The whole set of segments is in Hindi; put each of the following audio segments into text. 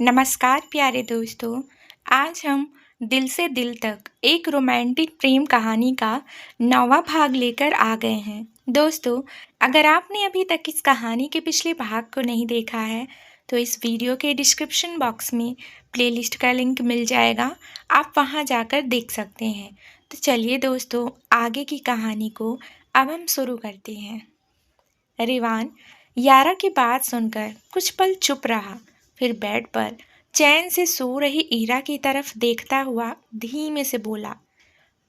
नमस्कार प्यारे दोस्तों। आज हम दिल से दिल तक एक रोमांटिक प्रेम कहानी का नौवां भाग लेकर आ गए हैं। दोस्तों, अगर आपने अभी तक इस कहानी के पिछले भाग को नहीं देखा है तो इस वीडियो के डिस्क्रिप्शन बॉक्स में प्लेलिस्ट का लिंक मिल जाएगा। आप वहां जाकर देख सकते हैं। तो चलिए दोस्तों, आगे की कहानी को अब हम शुरू करते हैं। रिवान यारा की बात सुनकर कुछ पल चुप रहा, फिर बेड पर चैन से सो रही ईरा की तरफ देखता हुआ धीमे से बोला,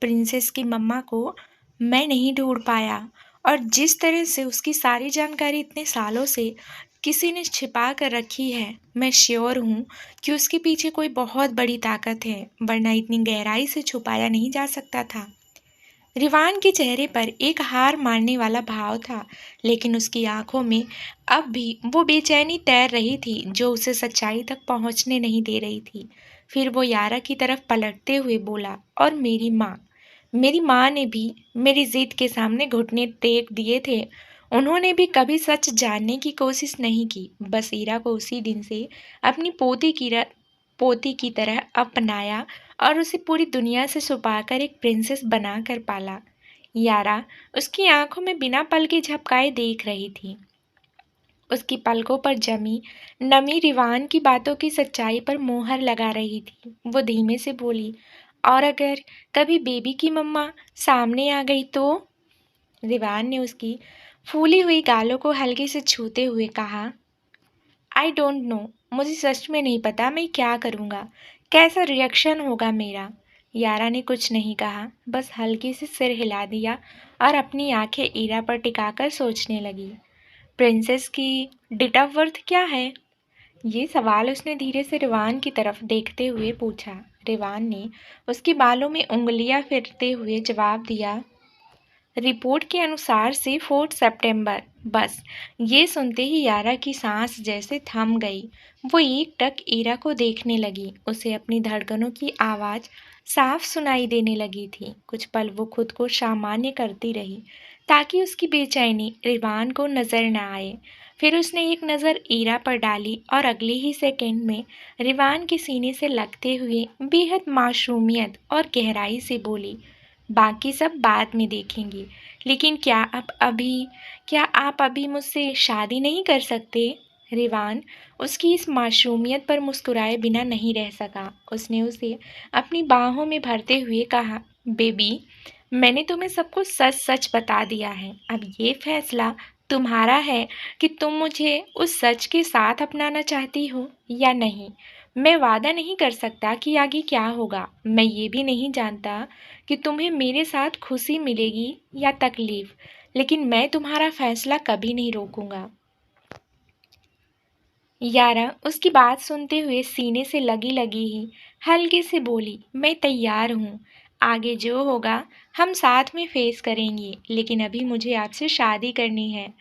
प्रिंसेस की मम्मा को मैं नहीं ढूंढ पाया, और जिस तरह से उसकी सारी जानकारी इतने सालों से किसी ने छिपा कर रखी है, मैं श्योर हूँ कि उसके पीछे कोई बहुत बड़ी ताकत है, वरना इतनी गहराई से छुपाया नहीं जा सकता था। रिवान के चेहरे पर एक हार मारने वाला भाव था, लेकिन उसकी आंखों में अब भी वो बेचैनी तैर रही थी जो उसे सच्चाई तक पहुंचने नहीं दे रही थी। फिर वो यारा की तरफ पलटते हुए बोला, और मेरी माँ ने भी मेरी जिद के सामने घुटने टेक दिए थे। उन्होंने भी कभी सच जानने की कोशिश नहीं की, बस ईरा को उसी दिन से अपनी पोती की तरह अपनाया और उसे पूरी दुनिया से छुपाकर एक प्रिंसेस बनाकर पाला। यारा उसकी आंखों में बिना पल के झपकाए देख रही थी। उसकी पलकों पर जमी नमी रिवान की बातों की सच्चाई पर मोहर लगा रही थी। वो धीमे से बोली, और अगर कभी बेबी की मम्मा सामने आ गई तो? रिवान ने उसकी फूली हुई गालों को हल्के से छूते हुए कहा, आई डोंट नो, मुझे सच में नहीं पता मैं क्या करूँगा, कैसा रिएक्शन होगा मेरा। यारा ने कुछ नहीं कहा, बस हल्के से सिर हिला दिया और अपनी आंखें ईरा पर टिकाकर सोचने लगी। प्रिंसेस की डेट ऑफ बर्थ क्या है? ये सवाल उसने धीरे से रिवान की तरफ देखते हुए पूछा। रिवान ने उसके बालों में उंगलियां फेरते हुए जवाब दिया, रिपोर्ट के अनुसार से 4 सितंबर। बस ये सुनते ही यारा की सांस जैसे थम गई। वो एकटक ईरा को देखने लगी। उसे अपनी धड़कनों की आवाज़ साफ सुनाई देने लगी थी। कुछ पल वो खुद को सामान्य करती रही ताकि उसकी बेचैनी रिवान को नजर न आए। फिर उसने एक नज़र ईरा पर डाली और अगले ही सेकंड में रिवान के सीने से लगते हुए बेहद मासूमियत और गहराई से बोली, बाकी सब बाद में देखेंगे, लेकिन क्या आप अभी मुझसे शादी नहीं कर सकते? रिवान उसकी इस मासूमियत पर मुस्कुराए बिना नहीं रह सका। उसने उसे अपनी बाहों में भरते हुए कहा, बेबी, मैंने तुम्हें सब कुछ सच सच बता दिया है। अब ये फैसला तुम्हारा है कि तुम मुझे उस सच के साथ अपनाना चाहती हो या नहीं। मैं वादा नहीं कर सकता कि आगे क्या होगा। मैं ये भी नहीं जानता कि तुम्हें मेरे साथ खुशी मिलेगी या तकलीफ, लेकिन मैं तुम्हारा फैसला कभी नहीं रोकूंगा। यारा उसकी बात सुनते हुए सीने से लगी लगी ही हल्के से बोली, मैं तैयार हूँ। आगे जो होगा हम साथ में फेस करेंगे, लेकिन अभी मुझे आपसे शादी करनी है।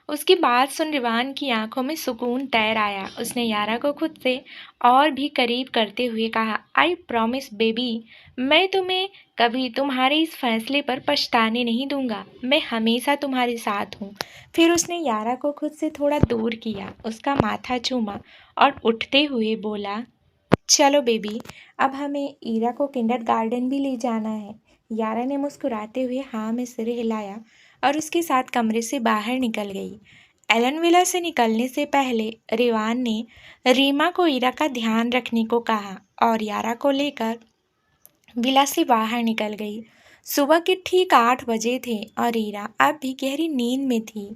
उसकी बात सुन रिवान की आंखों में सुकून तैर आया। उसने यारा को खुद से और भी करीब करते हुए कहा, आई प्रॉमिस बेबी, मैं तुम्हें कभी तुम्हारे इस फैसले पर पछताने नहीं दूंगा। मैं हमेशा तुम्हारे साथ हूँ। फिर उसने यारा को खुद से थोड़ा दूर किया, उसका माथा चूमा और उठते हुए बोला, चलो बेबी, अब हमें ईरा को किंडरगार्टन भी ले जाना है। यारा ने मुस्कुराते हुए हाँ में सिर हिलाया और उसके साथ कमरे से बाहर निकल गई। एलन विला से निकलने से पहले रिवान ने रीमा को ईरा का ध्यान रखने को कहा और यारा को लेकर विला से बाहर निकल गई। सुबह के ठीक 8 बजे थे और ईरा अब भी गहरी नींद में थी।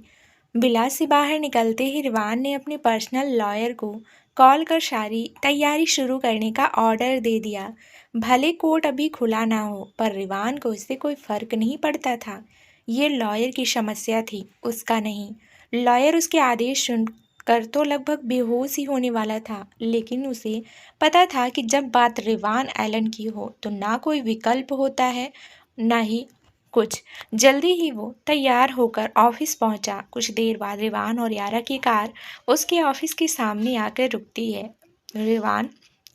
विला से बाहर निकलते ही रिवान ने अपने पर्सनल लॉयर को कॉल कर सारी तैयारी शुरू करने का ऑर्डर दे दिया। भले कोर्ट अभी खुला ना हो, पर रिवान को इससे कोई फर्क नहीं पड़ता था। ये लॉयर की समस्या थी, उसका नहीं। लॉयर उसके आदेश सुनकर तो लगभग बेहोश ही होने वाला था, लेकिन उसे पता था कि जब बात रिवान एलन की हो तो ना कोई विकल्प होता है, ना ही कुछ। जल्दी ही वो तैयार होकर ऑफिस पहुंचा। कुछ देर बाद रिवान और यारा की कार उसके ऑफिस के सामने आकर रुकती है। रिवान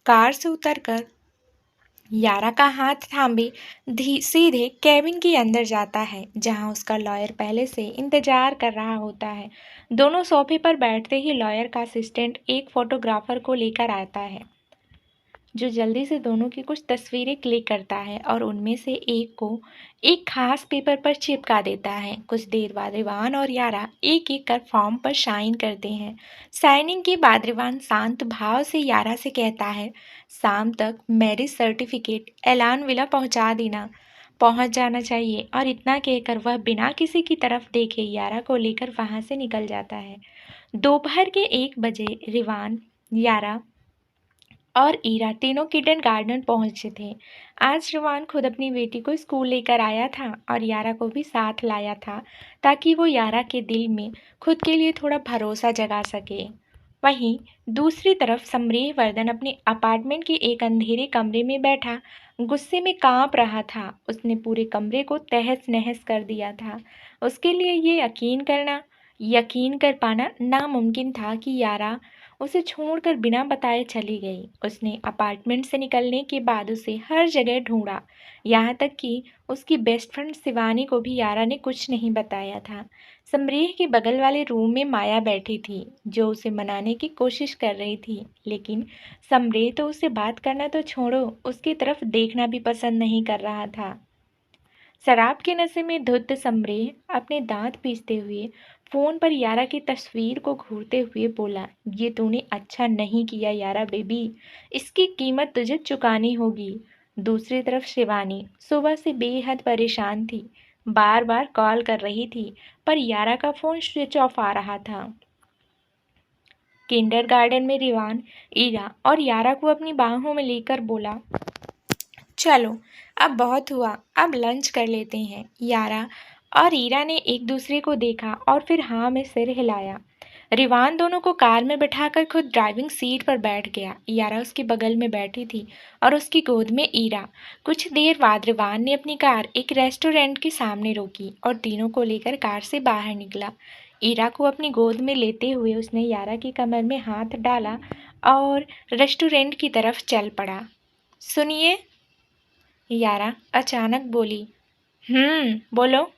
कार से उतरकर यारा का हाथ थामे सीधे कैबिन के अंदर जाता है जहां उसका लॉयर पहले से इंतजार कर रहा होता है। दोनों सोफे पर बैठते ही लॉयर का असिस्टेंट एक फोटोग्राफर को लेकर आता है जो जल्दी से दोनों की कुछ तस्वीरें क्लिक करता है और उनमें से एक को एक खास पेपर पर चिपका देता है। कुछ देर बाद रिवान और यारा एक एक कर फॉर्म पर साइन करते हैं। साइनिंग के बाद रिवान शांत भाव से यारा से कहता है, शाम तक मैरिज सर्टिफिकेट एलान विला पहुंच जाना चाहिए। और इतना कहकर वह बिना किसी की तरफ देखे यारा को लेकर वहां से निकल जाता है। दोपहर के 1 बजे रिवान, यारा और ईरा तीनों किडन गार्डन पहुंचे थे। आज रिवान खुद अपनी बेटी को स्कूल लेकर आया था और यारा को भी साथ लाया था ताकि वो यारा के दिल में खुद के लिए थोड़ा भरोसा जगा सके। वहीं दूसरी तरफ समरेह वर्धन अपने अपार्टमेंट के एक अंधेरे कमरे में बैठा गुस्से में कांप रहा था। उसने पूरे कमरे को तहस नहस कर दिया था। उसके लिए ये यकीन कर पाना नामुमकिन था कि यारा उसे छोड़कर बिना बताए चली गई। उसने अपार्टमेंट से निकलने के बाद उसे हर जगह ढूंढा, यहाँ तक कि उसकी बेस्ट फ्रेंड शिवानी को भी यारा ने कुछ नहीं बताया था। समरेह के बगल वाले रूम में माया बैठी थी जो उसे मनाने की कोशिश कर रही थी, लेकिन समरेह तो उसे बात करना तो छोड़ो, उसकी तरफ देखना भी पसंद नहीं कर रहा था। शराब के नशे में धुत समरेह अपने दांत पीसते हुए फोन पर यारा की तस्वीर को घूरते हुए बोला, ये तूने अच्छा नहीं किया यारा बेबी, इसकी कीमत तुझे चुकानी होगी। दूसरी तरफ शिवानी सुबह से बेहद परेशान थी, बार बार कॉल कर रही थी पर यारा का फोन स्विच ऑफ आ रहा था। किंडरगार्टन में रिवान, ईरा और यारा को अपनी बाहों में लेकर बोला, चलो अब बहुत हुआ, अब लंच कर लेते हैं। यारा और ईरा ने एक दूसरे को देखा और फिर हाँ में सिर हिलाया। रिवान दोनों को कार में बिठाकर खुद ड्राइविंग सीट पर बैठ गया। यारा उसके बगल में बैठी थी और उसकी गोद में ईरा। कुछ देर बाद रिवान ने अपनी कार एक रेस्टोरेंट के सामने रोकी और तीनों को लेकर कार से बाहर निकला। ईरा को अपनी गोद में लेते हुए उसने यारा की कमर में हाथ डाला और रेस्टोरेंट की तरफ चल पड़ा। सुनिए, यारा अचानक बोली। बोलो,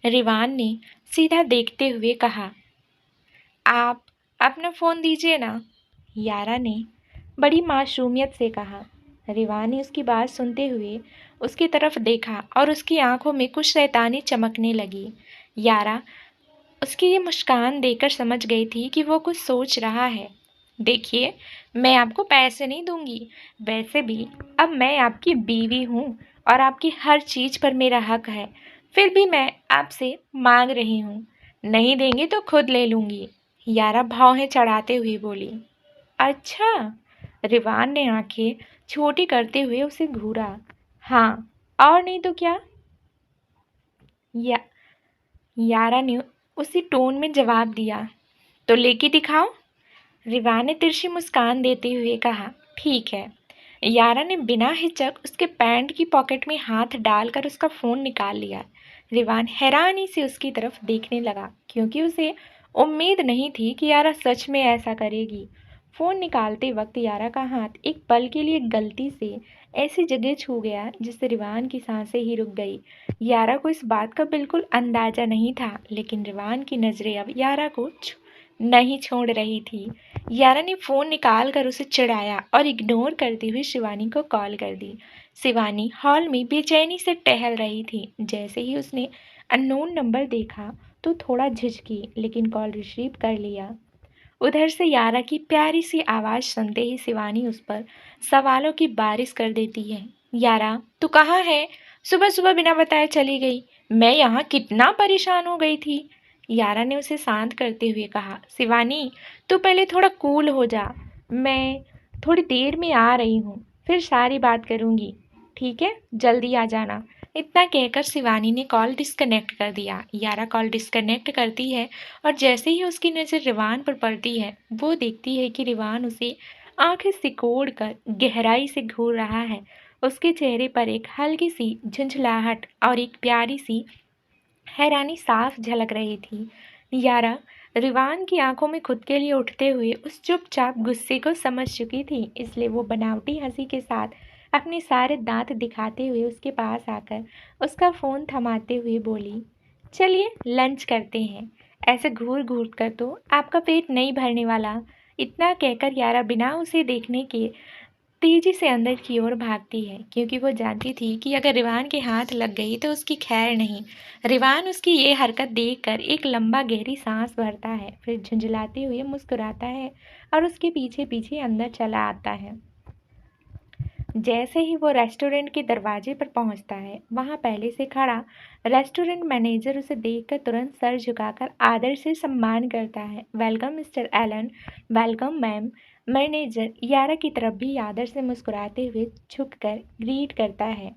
रिवान ने सीधा देखते हुए कहा। आप अपना फ़ोन दीजिए ना, यारा ने बड़ी मासूमियत से कहा। रिवान ने उसकी बात सुनते हुए उसकी तरफ देखा और उसकी आंखों में कुछ शैतानी चमकने लगी। यारा उसकी ये मुस्कान देखकर समझ गई थी कि वो कुछ सोच रहा है। देखिए, मैं आपको पैसे नहीं दूंगी, वैसे भी अब मैं आपकी बीवी हूँ और आपकी हर चीज़ पर मेरा हक है। फिर भी मैं आपसे मांग रही हूँ, नहीं देंगे तो खुद ले लूँगी, यारा भौहें चढ़ाते हुए बोली। अच्छा, रिवान ने आंखें छोटी करते हुए उसे घूरा। हाँ, और नहीं तो क्या, या यारा ने उसी टोन में जवाब दिया। तो लेके दिखाओ, रिवा ने तिरछी मुस्कान देते हुए कहा। ठीक है। यारा ने बिना हिचक उसके पैंट की पॉकेट में हाथ डालकर उसका फ़ोन निकाल लिया। रिवान हैरानी से उसकी तरफ देखने लगा क्योंकि उसे उम्मीद नहीं थी कि यारा सच में ऐसा करेगी। फ़ोन निकालते वक्त यारा का हाथ एक पल के लिए गलती से ऐसी जगह छू गया जिससे रिवान की सांसें ही रुक गई। यारा को इस बात का बिल्कुल अंदाज़ा नहीं था, लेकिन रिवान की नज़रें अब यारा को नहीं छोड़ रही थी। यारा ने फ़ोन निकाल कर उसे चिढ़ाया और इग्नोर करते हुए शिवानी को कॉल कर दी। शिवानी हॉल में बेचैनी से टहल रही थी। जैसे ही उसने अननोन नंबर देखा तो थोड़ा झिझकी, लेकिन कॉल रिसीव कर लिया। उधर से यारा की प्यारी सी आवाज़ सुनते ही शिवानी उस पर सवालों की बारिश कर देती है। यारा, तू कहाँ है? सुबह सुबह बिना बताए चली गई। मैं यहाँ कितना परेशान हो गई थी। यारा ने उसे शांत करते हुए कहा। शिवानी, तू पहले थोड़ा कूल हो जा, मैं थोड़ी देर में आ रही हूँ, फिर सारी बात करूँगी, ठीक है? जल्दी आ जाना। इतना कहकर शिवानी ने कॉल डिस्कनेक्ट कर दिया। यारा कॉल डिस्कनेक्ट करती है और जैसे ही उसकी नज़र रिवान पर पड़ती है, वो देखती है कि रिवान उसे आंखें सिकोड़ कर गहराई से घूर रहा है। उसके चेहरे पर एक हल्की सी झुंझलाहट और एक प्यारी सी हैरानी साफ झलक रही थी। यारा रिवान की आंखों में खुद के लिए उठते हुए उस चुपचाप गुस्से को समझ चुकी थी, इसलिए वो बनावटी हंसी के साथ अपने सारे दांत दिखाते हुए उसके पास आकर उसका फ़ोन थमाते हुए बोली, चलिए लंच करते हैं। ऐसे घूर घूर कर तो आपका पेट नहीं भरने वाला। इतना कहकर यारा बिना उसे देखने के तेजी से अंदर की ओर भागती है, क्योंकि वो जानती थी कि अगर रिवान के हाथ लग गई तो उसकी खैर नहीं। रिवान उसकी ये हरकत देखकर एक लंबा गहरी सांस भरता है, फिर झुंझलाते हुए मुस्कुराता है और उसके पीछे पीछे अंदर चला आता है। जैसे ही वो रेस्टोरेंट के दरवाजे पर पहुंचता है, वहां पहले से खड़ा रेस्टोरेंट मैनेजर उसे देखकर तुरंत सर झुकाकर आदर से सम्मान करता है। Welcome mister Allen. Welcome ma'am. Manager Yara की तरफ भी आदर से मुस्कुराते हुए झुककर ग्रीट करता है।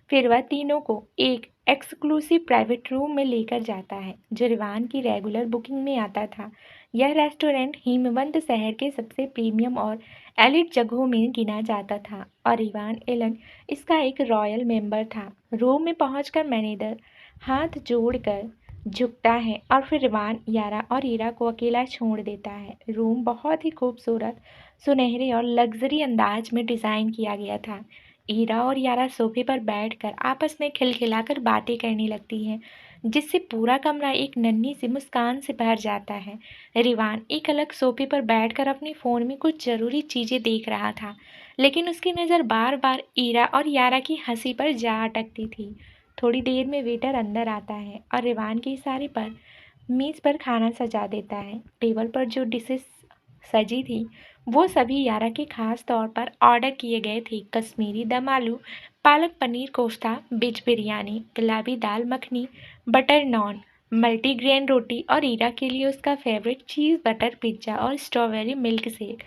फिर वह तीनों को एक एक्सक्लूसिव प्राइवेट रूम में लेकर जाता है, जो रिवान की रेगुलर बुकिंग में आता था। यह रेस्टोरेंट हिमवंत शहर के सबसे प्रीमियम और एलिट जगहों में गिना जाता था और इवान एलन इसका एक रॉयल मेंबर था। रूम में पहुंचकर मैनेजर हाथ जोड़कर झुकता है और फिर इवान, यारा और ईरा को अकेला छोड़ देता है। रूम बहुत ही खूबसूरत, सुनहरे और लग्जरी अंदाज में डिज़ाइन किया गया था। ईरा और यारा सोफे पर बैठकर आपस में खिलखिलाकर बातें करने लगती हैं, जिससे पूरा कमरा एक नन्ही सी मुस्कान से भर जाता है। रिवान एक अलग सोफे पर बैठकर अपने फ़ोन में कुछ ज़रूरी चीज़ें देख रहा था, लेकिन उसकी नज़र बार बार ईरा और यारा की हंसी पर जा अटकती थी। थोड़ी देर में वेटर अंदर आता है और रिवान के इशारे पर मेज़ पर खाना सजा देता है। टेबल पर जो डिशेस सजी थी वो सभी यारा के खास तौर पर ऑर्डर किए गए थे। कश्मीरी दम आलू, पालक पनीर कोफ्ता, वेज बिरयानी, गुलाबी दाल मखनी, बटर नान, मल्टीग्रेन रोटी और ईरा के लिए उसका फेवरेट चीज़ बटर पिज्ज़ा और स्ट्रॉबेरी मिल्क शेक।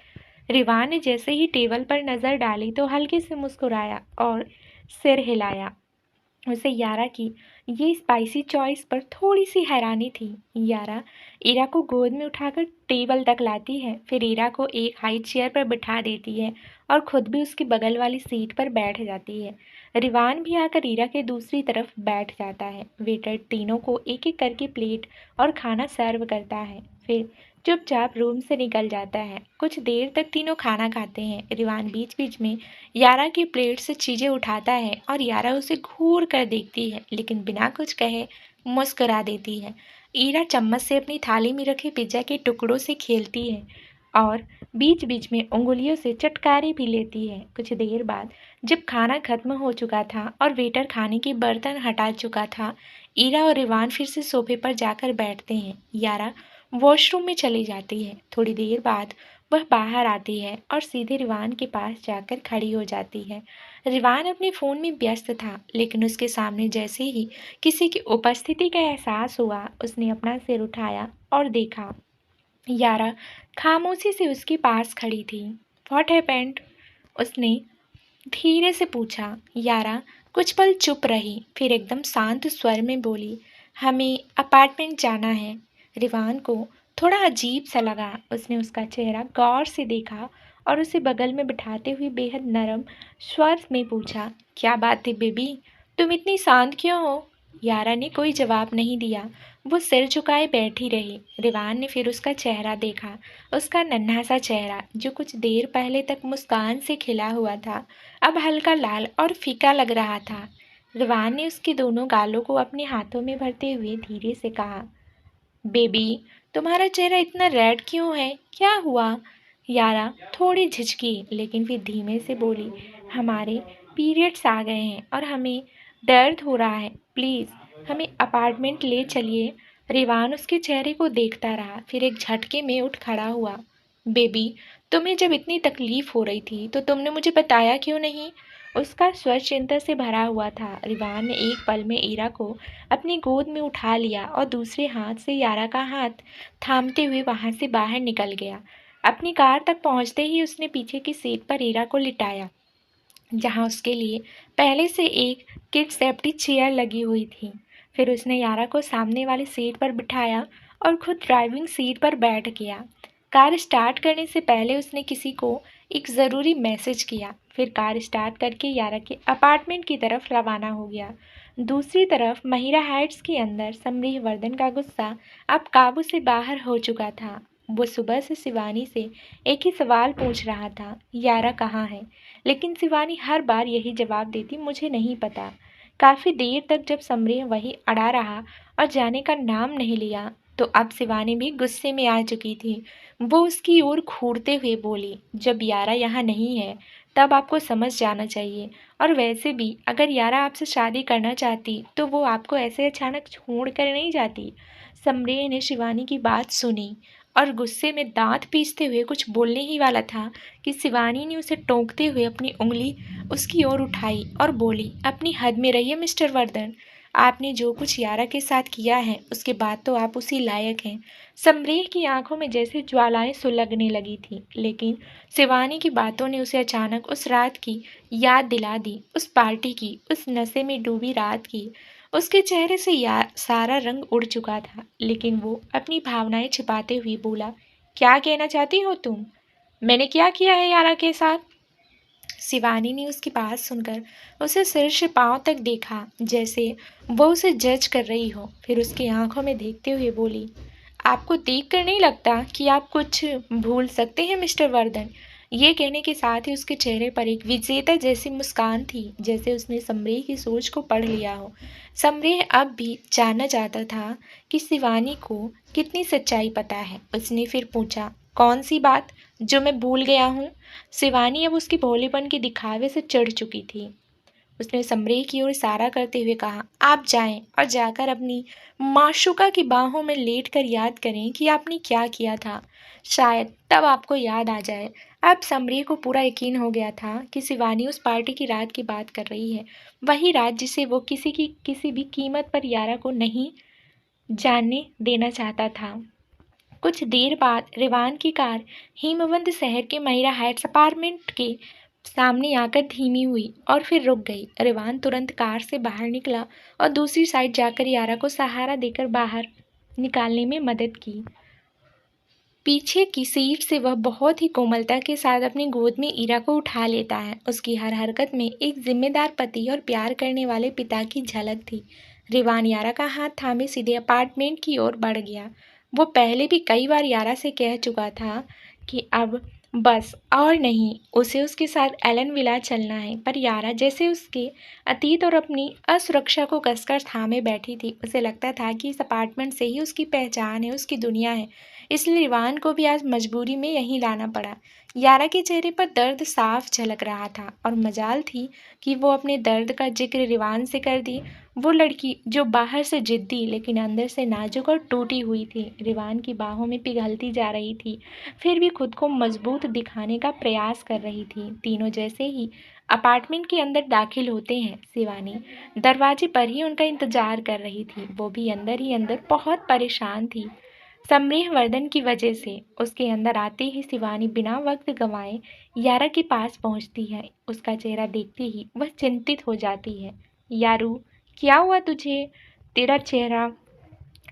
रिवान ने जैसे ही टेबल पर नज़र डाली तो हल्के से मुस्कुराया और सिर हिलाया। उसे यारा की ये स्पाइसी चॉइस पर थोड़ी सी हैरानी थी। यारा ईरा को गोद में उठाकर टेबल तक लाती है, फिर ईरा को एक हाई चेयर पर बिठा देती है और खुद भी उसकी बगल वाली सीट पर बैठ जाती है। रिवान भी आकर ईरा के दूसरी तरफ बैठ जाता है। वेटर तीनों को एक एक करके प्लेट और खाना सर्व करता है, फिर चुपचाप रूम से निकल जाता है। कुछ देर तक तीनों खाना खाते हैं। रिवान बीच बीच में यारा की प्लेट से चीज़ें उठाता है और यारा उसे घूर कर देखती है, लेकिन बिना कुछ कहे मुस्कुरा देती है। ईरा चम्मच से अपनी थाली में रखे पिज्ज़ा के टुकड़ों से खेलती है और बीच बीच में उंगलियों से चटकारे भी लेती है। कुछ देर बाद जब खाना खत्म हो चुका था और वेटर खाने के बर्तन हटा चुका था, ईरा और रिवान फिर से सोफे पर जाकर बैठते हैं। यारा वॉशरूम में चली जाती है। थोड़ी देर बाद वह बाहर आती है और सीधे रिवान के पास जाकर खड़ी हो जाती है। रिवान अपने फ़ोन में व्यस्त था, लेकिन उसके सामने जैसे ही किसी की उपस्थिति का एहसास हुआ, उसने अपना सिर उठाया और देखा। यारा खामोशी से उसके पास खड़ी थी। What happened? उसने धीरे से पूछा। यारा कुछ पल चुप रही, फिर एकदम शांत स्वर में बोली, हमें अपार्टमेंट जाना है। रिवान को थोड़ा अजीब सा लगा। उसने उसका चेहरा गौर से देखा और उसे बगल में बिठाते हुए बेहद नरम स्वर में पूछा, क्या बात है बेबी, तुम इतनी शांत क्यों हो? यारा ने कोई जवाब नहीं दिया। वो सिर झुकाए बैठी रही। रिवान ने फिर उसका चेहरा देखा, उसका नन्हा सा चेहरा जो कुछ देर पहले तक मुस्कान से खिला हुआ था, अब हल्का लाल और फीका लग रहा था। रिवान ने उसके दोनों गालों को अपने हाथों में भरते हुए धीरे से कहा, बेबी, तुम्हारा चेहरा इतना रेड क्यों है? क्या हुआ? यारा थोड़ी झिझकी, लेकिन फिर धीमे से बोली, हमारे पीरियड्स आ गए हैं और हमें दर्द हो रहा है। प्लीज़ हमें अपार्टमेंट ले चलिए। रिवान उसके चेहरे को देखता रहा, फिर एक झटके में उठ खड़ा हुआ। बेबी, तुम्हें जब इतनी तकलीफ हो रही थी तो तुमने मुझे बताया क्यों नहीं? उसका स्वर चिंता से भरा हुआ था। रिवान ने एक पल में ईरा को अपनी गोद में उठा लिया और दूसरे हाथ से यारा का हाथ थामते हुए वहां से बाहर निकल गया। अपनी कार तक पहुंचते ही उसने पीछे की सीट पर ईरा को लिटाया, जहां उसके लिए पहले से एक किड सेफ्टी चेयर लगी हुई थी। फिर उसने यारा को सामने वाली सीट पर बिठाया और खुद ड्राइविंग सीट पर बैठ गया। कार स्टार्ट करने से पहले उसने किसी को एक ज़रूरी मैसेज किया, फिर कार स्टार्ट करके यारा के अपार्टमेंट की तरफ रवाना हो गया। दूसरी तरफ महिरा हाइट्स के अंदर समरीह वर्धन का गुस्सा अब काबू से बाहर हो चुका था। वो सुबह से शिवानी से एक ही सवाल पूछ रहा था, यारा कहाँ है? लेकिन शिवानी हर बार यही जवाब देती, मुझे नहीं पता। काफी देर तक जब समरी वही अड़ा रहा और जाने का नाम नहीं लिया, तो अब शिवानी भी गुस्से में आ चुकी थी। वो उसकी ओर घूरते हुए बोली, जब यारा यहाँ नहीं है तब आपको समझ जाना चाहिए। और वैसे भी अगर यारा आपसे शादी करना चाहती तो वो आपको ऐसे अचानक छोड़ कर नहीं जाती। समरेह ने शिवानी की बात सुनी और गुस्से में दांत पीसते हुए कुछ बोलने ही वाला था कि शिवानी ने उसे टोकते हुए अपनी उंगली उसकी ओर उठाई और बोली, अपनी हद में रहिए मिस्टर वर्धन। आपने जो कुछ यारा के साथ किया है उसके बाद तो आप उसी लायक हैं। समरेह की आंखों में जैसे ज्वालाएं सुलगने लगी थी, लेकिन शिवानी की बातों ने उसे अचानक उस रात की याद दिला दी, उस पार्टी की, उस नशे में डूबी रात की। उसके चेहरे से सारा रंग उड़ चुका था, लेकिन वो अपनी भावनाएं छिपाते हुए बोला, क्या कहना चाहती हो तुम? मैंने क्या किया है यारा के साथ? शिवानी ने उसकी बात सुनकर उसे सिर से पांव तक देखा, जैसे वो उसे जज कर रही हो। फिर उसकी आंखों में देखते हुए बोली, आपको देखकर नहीं लगता कि आप कुछ भूल सकते हैं मिस्टर वर्धन? ये कहने के साथ ही उसके चेहरे पर एक विजेता जैसी मुस्कान थी, जैसे उसने समरेह की सोच को पढ़ लिया हो। समरेह अब भी जानना चाहता था कि शिवानी को कितनी सच्चाई पता है। उसने फिर पूछा, कौन सी बात जो मैं भूल गया हूँ? शिवानी अब उसकी भोलेपन के दिखावे से चिढ़ चुकी थी। उसने समरेह की ओर इशारा करते हुए कहा, आप जाएं और जाकर अपनी माशूका की बाहों में लेटकर याद करें कि आपने क्या किया था। शायद तब आपको याद आ जाए। अब समरेह को पूरा यकीन हो गया था कि शिवानी उस पार्टी की रात की बात कर रही है, वही रात जिसे वो किसी भी कीमत पर यारा को नहीं जानने देना चाहता था। कुछ देर बाद रिवान की कार हिमवंत शहर के महिरा हाइट्स अपार्टमेंट के सामने आकर धीमी हुई और फिर रुक गई। रिवान तुरंत कार से बाहर निकला और दूसरी साइड जाकर यारा को सहारा देकर बाहर निकालने में मदद की। पीछे की सीट से वह बहुत ही कोमलता के साथ अपनी गोद में ईरा को उठा लेता है। उसकी हर हरकत में एक जिम्मेदार पति और प्यार करने वाले पिता की झलक थी। रिवान यारा का हाथ थामे सीधे अपार्टमेंट की ओर बढ़ गया। वो पहले भी कई बार यारा से कह चुका था कि अब बस और नहीं, उसे उसके साथ एलन विला चलना है, पर यारा जैसे उसके अतीत और अपनी असुरक्षा को कसकर थामे बैठी थी। उसे लगता था कि इस अपार्टमेंट से ही उसकी पहचान है, उसकी दुनिया है। इसलिए रिवान को भी आज मजबूरी में यहीं लाना पड़ा। यारा के चेहरे पर दर्द साफ झलक रहा था और मजाल थी कि वो अपने दर्द का जिक्र रिवान से कर दी। वो लड़की जो बाहर से जिद्दी लेकिन अंदर से नाजुक और टूटी हुई थी, रिवान की बाहों में पिघलती जा रही थी, फिर भी खुद को मजबूत दिखाने का प्रयास कर रही थी। तीनों जैसे ही अपार्टमेंट के अंदर दाखिल होते हैं, शिवानी दरवाजे पर ही उनका इंतजार कर रही थी। वो भी अंदर ही अंदर बहुत परेशान थी, समरेह वर्धन की वजह से। उसके अंदर आते ही शिवानी बिना वक्त गंवाए यारा के पास पहुंचती है। उसका चेहरा देखते ही वह चिंतित हो जाती है। यारू, क्या हुआ तुझे? तेरा चेहरा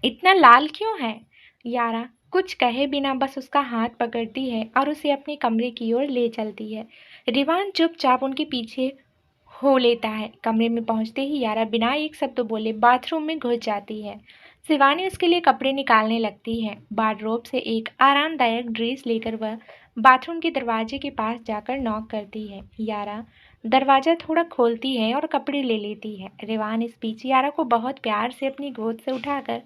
इतना लाल क्यों है? यारा कुछ कहे बिना बस उसका हाथ पकड़ती है और उसे अपने कमरे की ओर ले चलती है। रिवान चुपचाप उनके पीछे हो लेता है। कमरे में पहुंचते ही यारा बिना एक शब्द बोले बाथरूम में घुस जाती है। शिवानी उसके लिए कपड़े निकालने लगती है। वार्डरोब से एक आरामदायक ड्रेस लेकर वह बाथरूम के दरवाजे के पास जाकर नॉक करती है। यारा दरवाज़ा थोड़ा खोलती है और कपड़े ले लेती है। रिवान इस बीच यारा को बहुत प्यार से अपनी गोद से उठाकर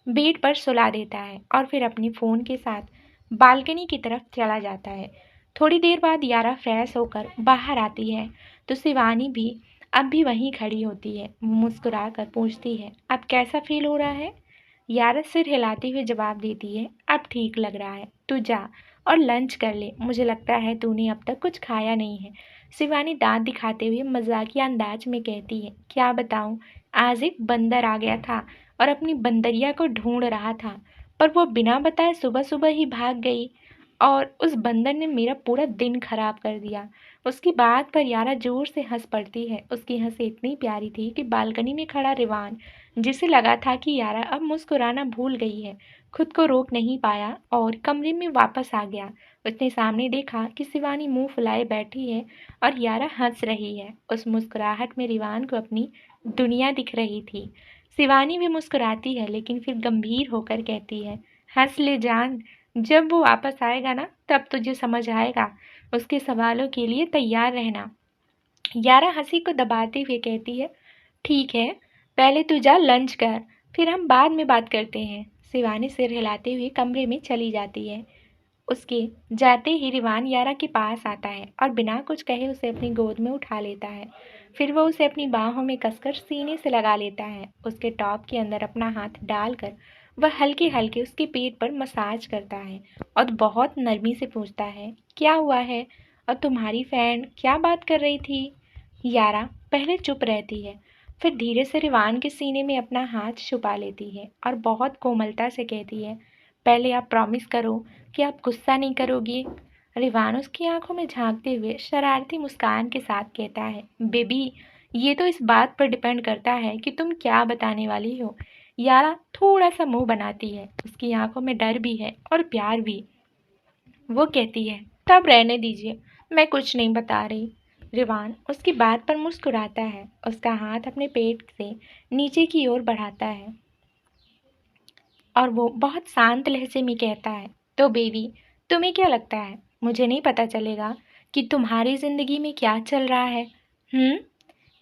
बेड पर सुला देता है और फिर अपने फ़ोन के साथ बालकनी की तरफ चला जाता है। थोड़ी देर बाद यारा फ्रेश होकर बाहर आती है तो शिवानी भी अब भी वहीं खड़ी होती है। मुस्कुरा कर पूछती है, अब कैसा फील हो रहा है? यारा सिर हिलाते हुए जवाब देती है, अब ठीक लग रहा है। तू जा और लंच कर ले, मुझे लगता है तूने अब तक कुछ खाया नहीं है। शिवानी दांत दिखाते हुए मजाकिया अंदाज में कहती है, क्या बताऊं, आज एक बंदर आ गया था और अपनी बंदरिया को ढूंढ रहा था, पर वो बिना बताए सुबह सुबह ही भाग गई और उस बंदर ने मेरा पूरा दिन खराब कर दिया। उसकी बात पर यारा जोर से हंस पड़ती है। उसकी हंसी इतनी प्यारी थी कि बालकनी में खड़ा रिवान, जिसे लगा था कि यारा अब मुस्कुराना भूल गई है, खुद को रोक नहीं पाया और कमरे में वापस आ गया। उसने सामने देखा कि शिवानी मुंह फुलाए बैठी है और यारा हंस रही है। उस मुस्कुराहट में रिवान को अपनी दुनिया दिख रही थी। शिवानी भी मुस्कुराती है, लेकिन फिर गंभीर होकर कहती है, हंस ले जान, जब वो वापस आएगा ना तब तुझे समझ आएगा। उसके सवालों के लिए तैयार रहना। यारा हंसी को दबाते हुए कहती है, ठीक है, पहले तू जा लंच कर, फिर हम बाद में बात करते हैं। शिवानी सिर हिलाते हुए कमरे में चली जाती है। उसके जाते ही रिवान यारा के पास आता है और बिना कुछ कहे उसे अपनी गोद में उठा लेता है। फिर वो उसे अपनी बाहों में कसकर सीने से लगा लेता है। उसके टॉप के अंदर अपना हाथ डालकर वह हल्के हल्के उसके पेट पर मसाज करता है और बहुत नरमी से पूछता है, क्या हुआ है? और तुम्हारी फ्रेंड क्या बात कर रही थी? यारा पहले चुप रहती है, फिर धीरे से रिवान के सीने में अपना हाथ छुपा लेती है और बहुत कोमलता से कहती है, पहले आप प्रॉमिस करो कि आप गुस्सा नहीं करोगी। रिवान उसकी आंखों में झांकते हुए शरारती मुस्कान के साथ कहता है, बेबी, ये तो इस बात पर डिपेंड करता है कि तुम क्या बताने वाली हो। यारा थोड़ा सा मुंह बनाती है, उसकी आंखों में डर भी है और प्यार भी। वो कहती है, तब रहने दीजिए, मैं कुछ नहीं बता रही। रिवान उसकी बात पर मुस्कुराता है, उसका हाथ अपने पेट से नीचे की ओर बढ़ाता है और वो बहुत शांत लहजे में कहता है, तो बेबी, तुम्हें क्या लगता है मुझे नहीं पता चलेगा कि तुम्हारी ज़िंदगी में क्या चल रहा है? हम्म?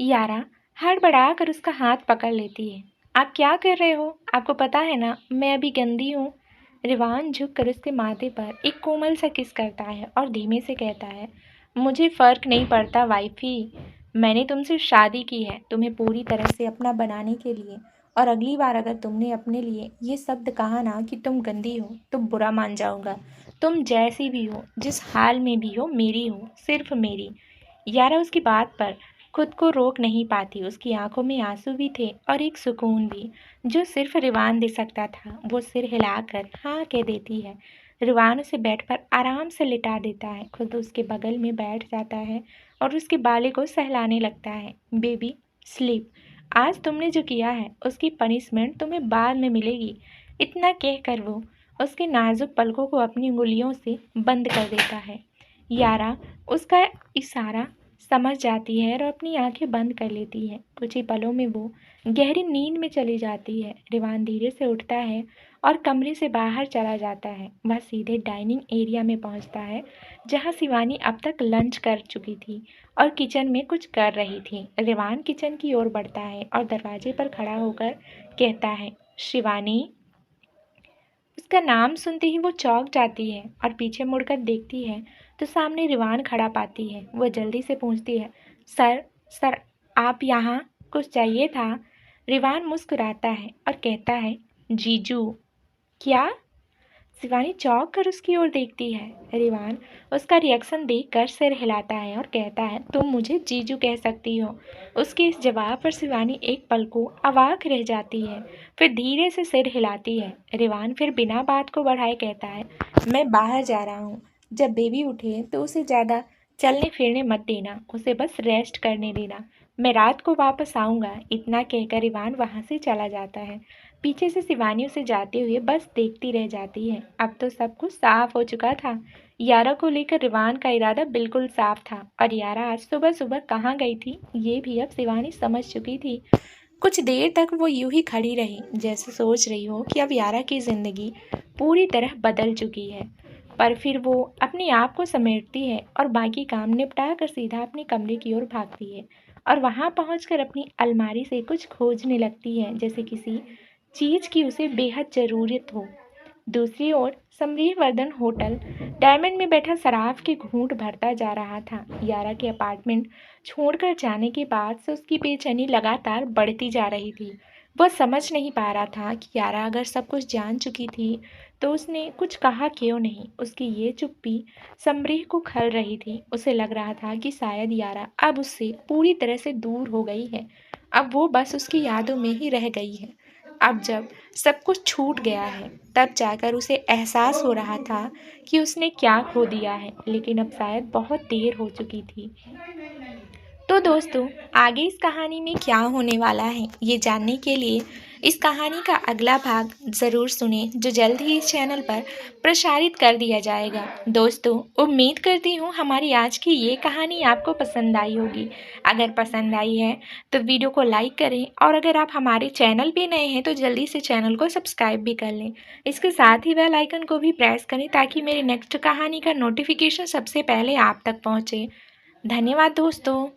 यारा हड़बड़ा कर उसका हाथ पकड़ लेती है। आप क्या कर रहे हो? आपको पता है ना मैं अभी गंदी हूँ। रिवान झुक कर उसके माथे पर एक कोमल सा किस करता है और धीमे से कहता है, मुझे फ़र्क नहीं पड़ता वाइफी। मैंने तुमसे शादी की है तुम्हें पूरी तरह से अपना बनाने के लिए। और अगली बार अगर तुमने अपने लिए ये शब्द कहा ना कि तुम गंदी हो तो बुरा मान जाऊंगा। तुम जैसी भी हो, जिस हाल में भी हो, मेरी हो, सिर्फ मेरी। यारा उसकी बात पर खुद को रोक नहीं पाती। उसकी आंखों में आंसू भी थे और एक सुकून भी जो सिर्फ रिवान दे सकता था। वो सिर हिलाकर हाँ कह देती है। रिवान उसे बेड पर आराम से लिटा देता है, खुद उसके बगल में बैठ जाता है और उसके बाले को सहलाने लगता है। Baby, sleep. आज तुमने जो किया है उसकी पनिशमेंट तुम्हें बाद में मिलेगी। इतना कहकर वो उसके नाजुक पलकों को अपनी उंगलियों से बंद कर देता है। यारा उसका इशारा समझ जाती है और अपनी आंखें बंद कर लेती है। कुछ ही पलों में वो गहरी नींद में चली जाती है। रिवान धीरे से उठता है और कमरे से बाहर चला जाता है। वह सीधे डाइनिंग एरिया में पहुंचता है जहां शिवानी अब तक लंच कर चुकी थी और किचन में कुछ कर रही थी। रिवान किचन की ओर बढ़ता है और दरवाजे पर खड़ा होकर कहता है, शिवानी। उसका नाम सुनते ही वो चौंक जाती है और पीछे मुड़कर देखती है तो सामने रिवान खड़ा पाती है। वो जल्दी से पूछती है, सर, सर, आप यहाँ? कुछ चाहिए था? रिवान मुस्कुराता है और कहता है, जीजू। क्या? शिवानी चौंक कर उसकी ओर देखती है। रिवान उसका रिएक्शन देखकर सिर हिलाता है और कहता है, तुम मुझे जीजू कह सकती हो। उसके इस जवाब पर शिवानी एक पल को अवाक रह जाती है, फिर धीरे से सिर हिलाती है। रिवान फिर बिना बात को बढ़ाए कहता है, मैं बाहर जा रहा हूँ। जब बेबी उठे तो उसे ज़्यादा चलने फिरने मत देना, उसे बस रेस्ट करने देना। मैं रात को वापस आऊँगा। इतना कहकर रिवान वहाँ से चला जाता है। पीछे से शिवानी उसे जाते हुए बस देखती रह जाती है। अब तो सब कुछ साफ हो चुका था। यारा को लेकर रिवान का इरादा बिल्कुल साफ था और यारा आज सुबह सुबह कहाँ गई थी ये भी अब शिवानी समझ चुकी थी। कुछ देर तक वो यूं ही खड़ी रही, जैसे सोच रही हो कि अब यारा की जिंदगी पूरी तरह बदल चुकी है। पर फिर वो अपने आप को समेटती है और बाकी काम निपटा कर सीधा अपने कमरे की ओर भागती है और वहां पहुंचकर अपनी अलमारी से कुछ खोजने लगती है, जैसे किसी चीज की उसे बेहद जरूरत हो। दूसरी ओर समरीह वर्धन होटल डायमंड में बैठा शराब के घूंट भरता जा रहा था। यारा के अपार्टमेंट छोड़कर जाने के बाद से उसकी बेचैनी लगातार बढ़ती जा रही थी। वह समझ नहीं पा रहा था कि यारा अगर सब कुछ जान चुकी थी तो उसने कुछ कहा क्यों नहीं। उसकी ये चुप्पी समरीह को खल रही थी। उसे लग रहा था कि शायद यारा अब उससे पूरी तरह से दूर हो गई है। अब वो बस उसकी यादों में ही रह गई है। अब जब सब कुछ छूट गया है तब जाकर उसे एहसास हो रहा था कि उसने क्या खो दिया है, लेकिन अब शायद बहुत देर हो चुकी थी। तो दोस्तों, आगे इस कहानी में क्या होने वाला है ये जानने के लिए इस कहानी का अगला भाग ज़रूर सुनें, जो जल्द ही इस चैनल पर प्रसारित कर दिया जाएगा। दोस्तों, उम्मीद करती हूँ हमारी आज की ये कहानी आपको पसंद आई होगी। अगर पसंद आई है तो वीडियो को लाइक करें, और अगर आप हमारे चैनल पे नए हैं तो जल्दी से चैनल को सब्सक्राइब भी कर लें। इसके साथ ही बेल आइकन को भी प्रेस करें ताकि मेरी नेक्स्ट कहानी का नोटिफिकेशन सबसे पहले आप तक पहुँचे। धन्यवाद दोस्तों।